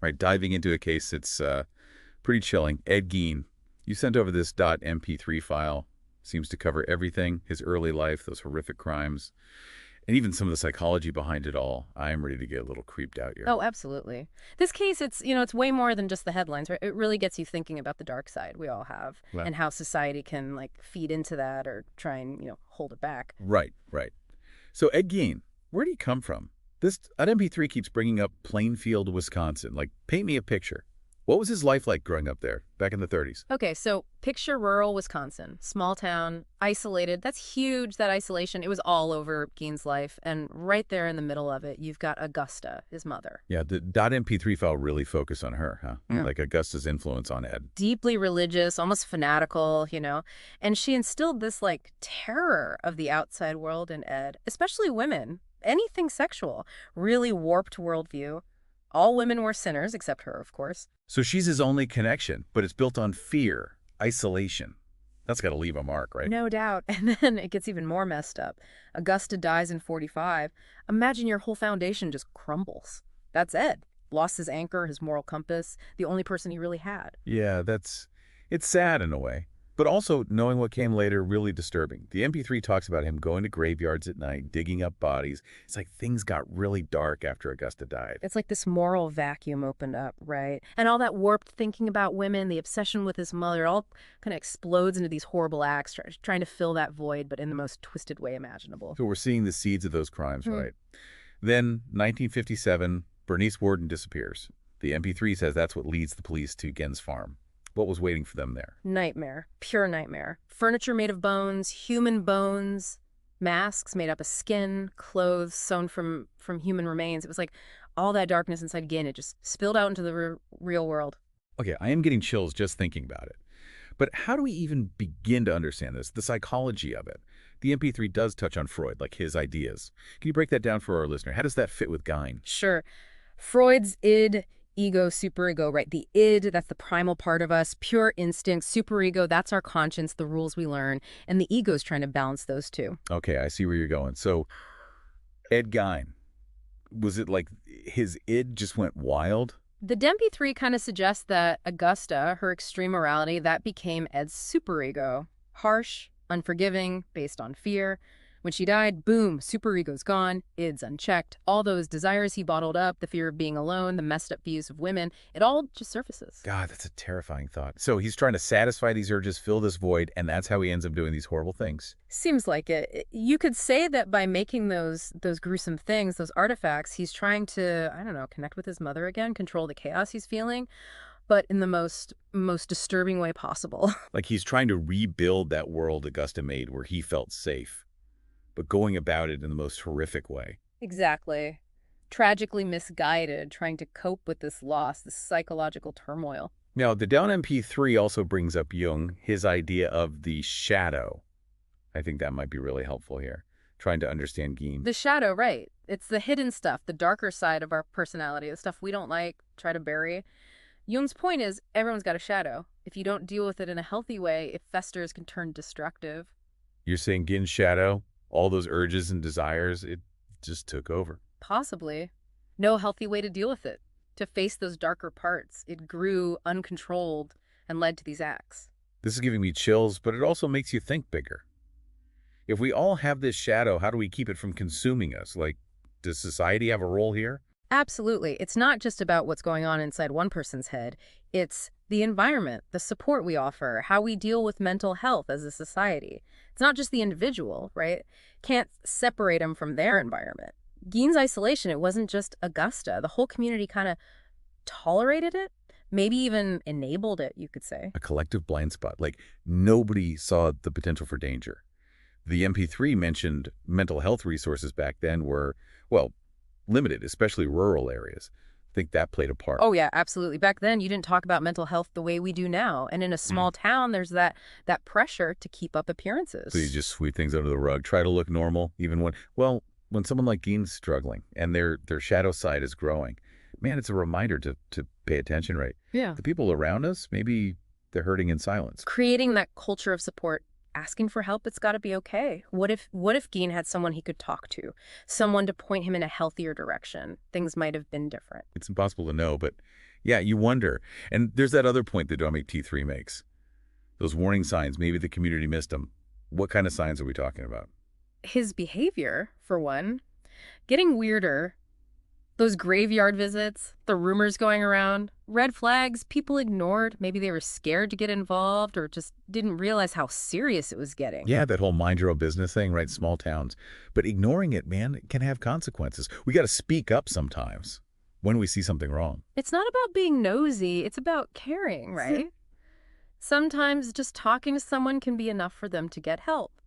right, diving into a case that's pretty chilling. Ed Gein, you sent over this .mp3 file. Seems to cover everything, his early life, those horrific crimes, and even some of the psychology behind it all. I'm ready to get a little creeped out here. Oh, absolutely. This case, it's way more than just the headlines, right? It really gets you thinking about the dark side we all have Well, and how society can like feed into that or try and, hold it back. right, right. So Ed Gein, where did he come from? This .mp3 keeps bringing up Plainfield, Wisconsin. Like, paint me a picture. What was his life like growing up there back in the 30s? Okay, so picture rural Wisconsin, small town, isolated. That's huge, that isolation. It was all over Gein's life. And right there in the middle of it, you've got Augusta, his mother. Yeah, the .mp3 file really focused on her, huh? Yeah. Like Augusta's influence on Ed. Deeply religious, almost fanatical. And she instilled this like terror of the outside world in Ed, especially women, anything sexual, really warped worldview. All women were sinners, except her, of course. So she's his only connection, but it's built on fear, isolation. That's got to leave a mark, right? No doubt. And then it gets even more messed up. Augusta dies in 45. Imagine your whole foundation just crumbles. That's Ed. Lost his anchor, his moral compass, the only person he really had. Yeah, it's sad in a way. But also, knowing what came later, really disturbing. The MP3 talks about him going to graveyards at night, digging up bodies. It's like things got really dark after Augusta died. It's like this moral vacuum opened up, right? And all that warped thinking about women, the obsession with his mother, all kind of explodes into these horrible acts, trying to fill that void, but in the most twisted way imaginable. So we're seeing the seeds of those crimes, right? Then, 1957, Bernice Worden disappears. The MP3 says that's what leads the police to Gein's farm. What was waiting for them there? Nightmare. Pure nightmare. Furniture made of bones, human bones, masks made up of skin, clothes sewn from human remains. It was like all that darkness inside Gein, it just spilled out into the real world. Okay, I am getting chills just thinking about it. But how do we even begin to understand this, the psychology of it? The MP3 does touch on Freud, like his ideas. Can you break that down for our listener? How does that fit with Gein? Sure. Freud's id, ego, superego, right? The id, that's the primal part of us, pure instinct. Superego, that's our conscience, the rules we learn. And the ego's trying to balance those two. Okay, I see where you're going. So, Ed Gein, was it like his id just went wild? The MP3 kind of suggests that Augusta, her extreme morality, that became Ed's superego. Harsh, unforgiving, based on fear. When she died, boom, superego's gone, id's unchecked. All those desires he bottled up, the fear of being alone, the messed up views of women, it all just surfaces. God, that's a terrifying thought. So he's trying to satisfy these urges, fill this void, and that's how he ends up doing these horrible things. Seems like it. You could say that by making those gruesome things, those artifacts, he's trying to, I don't know, connect with his mother again, control the chaos he's feeling, but in the most disturbing way possible. Like he's trying to rebuild that world Augusta made where he felt safe, but going about it in the most horrific way. Exactly. Tragically misguided, trying to cope with this loss, this psychological turmoil. Now, the Down MP3 also brings up Jung, his idea of the shadow. I think that might be really helpful here, trying to understand Gein. The shadow, right. It's the hidden stuff, the darker side of our personality, the stuff we don't like, try to bury. Jung's point is everyone's got a shadow. If you don't deal with it in a healthy way, it festers, can turn destructive. You're saying Gein's shadow, all those urges and desires, it just took over. Possibly. No healthy way to deal with it. To face those darker parts. It grew uncontrolled and led to these acts. This is giving me chills, but it also makes you think bigger. If we all have this shadow, how do we keep it from consuming us? Like, does society have a role here? Absolutely. It's not just about what's going on inside one person's head. It's the environment, the support we offer, how we deal with mental health as a society. It's not just the individual, right? Can't separate them from their environment. Gein's isolation, it wasn't just Augusta. The whole community kind of tolerated it, maybe even enabled it, you could say. A collective blind spot. Like, nobody saw the potential for danger. The MP3 mentioned mental health resources back then were, well, limited, especially rural areas. I think that played a part. Oh, yeah, absolutely. Back then, you didn't talk about mental health the way we do now. And in a small town, there's that pressure to keep up appearances. So you just sweep things under the rug, try to look normal, even when someone like Gein's struggling and their shadow side is growing. Man, it's a reminder to pay attention, right? Yeah. The people around us, maybe they're hurting in silence. Creating that culture of support, asking for help, it's got to be okay. What if Gein had someone he could talk to, someone to point him in a healthier direction? Things might have been different. It's impossible to know, but Yeah, you wonder. And there's that other point that Dominic T3 makes. Those warning signs, maybe the community missed them. What kind of signs are we talking about? His behavior, for one, getting weirder. Those graveyard visits, the rumors going around, red flags people ignored. Maybe they were scared to get involved or just didn't realize how serious it was getting. Yeah, that whole mind your own business thing, right? Small towns. But ignoring it, man, it can have consequences. We got to speak up sometimes when we see something wrong. It's not about being nosy, it's about caring, right? Sometimes just talking to someone can be enough for them to get help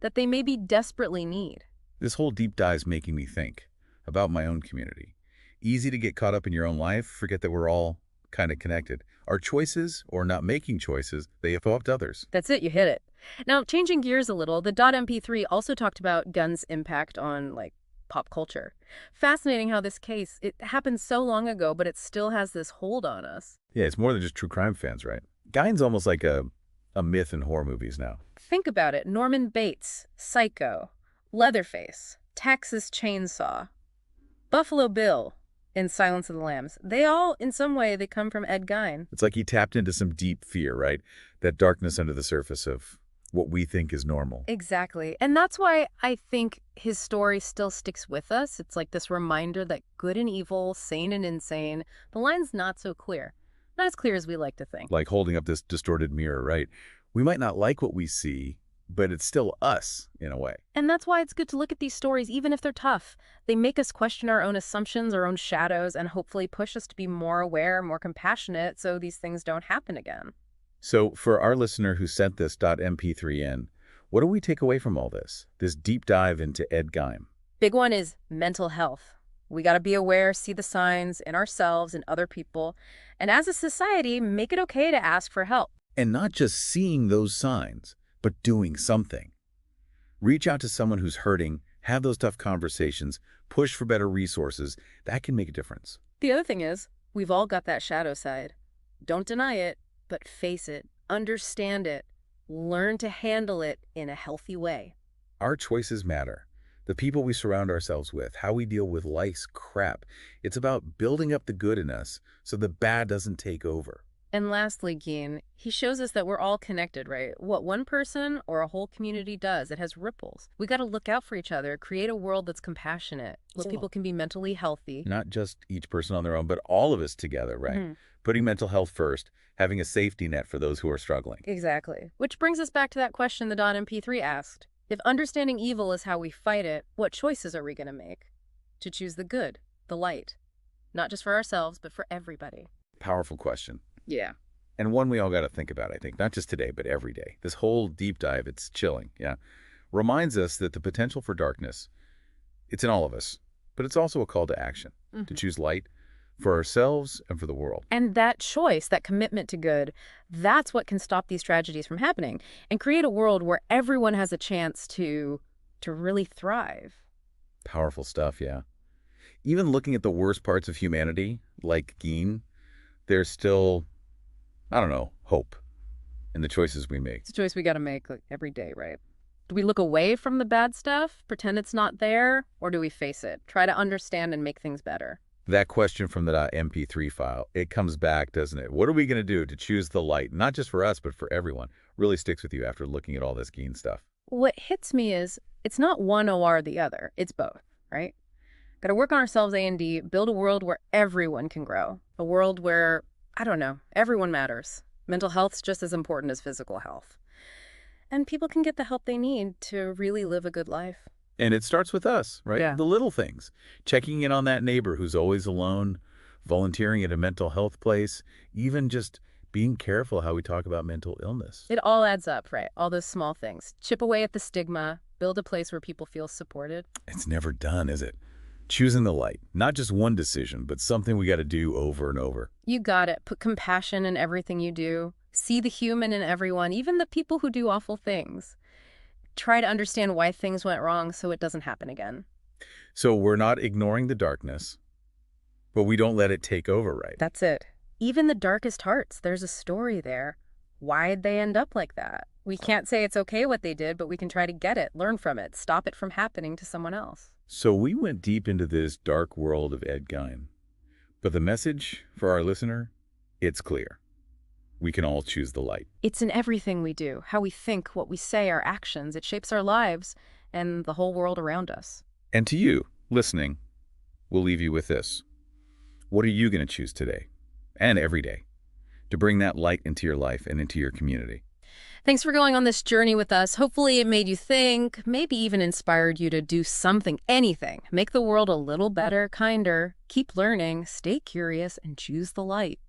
that they maybe desperately need. This whole deep dive is making me think about my own community. Easy to get caught up in your own life, forget that we're all kind of connected. Our choices, or not making choices, they affect others. That's it, you hit it. Now, changing gears a little, the .mp3 also talked about guns' impact on, like, pop culture. Fascinating how this case, it happened so long ago, but it still has this hold on us. Yeah, it's more than just true crime fans, right? Gein's almost like a myth in horror movies now. Think about it. Norman Bates, Psycho, Leatherface, Texas Chainsaw, Buffalo Bill in Silence of the Lambs. They all, in some way, they come from Ed Gein. It's like he tapped into some deep fear, right? That darkness under the surface of what we think is normal. Exactly. And that's why I think his story still sticks with us. It's like this reminder that good and evil, sane and insane, the line's not so clear. Not as clear as we like to think. Like holding up this distorted mirror, right? We might not like what we see, but it's still us in a way. And that's why it's good to look at these stories, even if they're tough. They make us question our own assumptions, our own shadows, and hopefully push us to be more aware, more compassionate, so these things don't happen again. So for our listener who sent this .mp3 in, what do we take away from all this deep dive into Ed Gein? Big one is mental health. We got to be aware, see the signs in ourselves and other people, and as a society, make it okay to ask for help. And not just seeing those signs, but doing something. Reach out to someone who's hurting, have those tough conversations, push for better resources. That can make a difference. The other thing is, we've all got that shadow side. Don't deny it, but face it, understand it, learn to handle it in a healthy way. Our choices matter. The people we surround ourselves with, how we deal with life's crap. It's about building up the good in us so the bad doesn't take over. And lastly, Gein, he shows us that we're all connected, right? What one person or a whole community does, it has ripples. We got to look out for each other, create a world that's compassionate, where people can be mentally healthy. Not just each person on their own, but all of us together, right? Putting mental health first, having a safety net for those who are struggling. Exactly. Which brings us back to that question the .mp3 asked. If understanding evil is how we fight it, what choices are we going to make? To choose the good, the light. Not just for ourselves, but for everybody. Powerful question. Yeah. And one we all got to think about, I think, not just today, but every day. This whole deep dive, it's chilling, yeah. Reminds us that the potential for darkness, it's in all of us, but it's also a call to action, to choose light for ourselves and for the world. And that choice, that commitment to good, that's what can stop these tragedies from happening and create a world where everyone has a chance to really thrive. Powerful stuff, yeah. Even looking at the worst parts of humanity, like Gein, there's still, I don't know, hope in the choices we make. It's a choice we got to make like, every day, right? Do we look away from the bad stuff, pretend it's not there, or do we face it, try to understand and make things better? That question from the .mp3 file, it comes back, doesn't it? What are we going to do to choose the light, not just for us, but for everyone? Really sticks with you after looking at all this Gein stuff. What hits me is it's not one or the other. It's both, right? Got to work on ourselves, A&D, build a world where everyone can grow. A world where, I don't know, everyone matters. Mental health's just as important as physical health. And people can get the help they need to really live a good life. And it starts with us, right? Yeah. The little things. Checking in on that neighbor who's always alone, volunteering at a mental health place, even just being careful how we talk about mental illness. It all adds up, right? All those small things. Chip away at the stigma, build a place where people feel supported. It's never done, is it? Choosing the light. Not just one decision, but something we got to do over and over. You got it. Put compassion in everything you do. See the human in everyone, even the people who do awful things. Try to understand why things went wrong so it doesn't happen again. So we're not ignoring the darkness, but we don't let it take over, right? That's it. Even the darkest hearts, there's a story there. Why'd they end up like that? We can't say it's okay what they did, but we can try to get it, learn from it, stop it from happening to someone else. So we went deep into this dark world of Ed Gein. But the message for our listener, it's clear. We can all choose the light. It's in everything we do, how we think, what we say, our actions. It shapes our lives and the whole world around us. And to you, listening, we'll leave you with this. What are you going to choose today and every day to bring that light into your life and into your community? Thanks for going on this journey with us. Hopefully it made you think, maybe even inspired you to do something, anything. Make the world a little better, kinder. Keep learning, stay curious, and choose the light.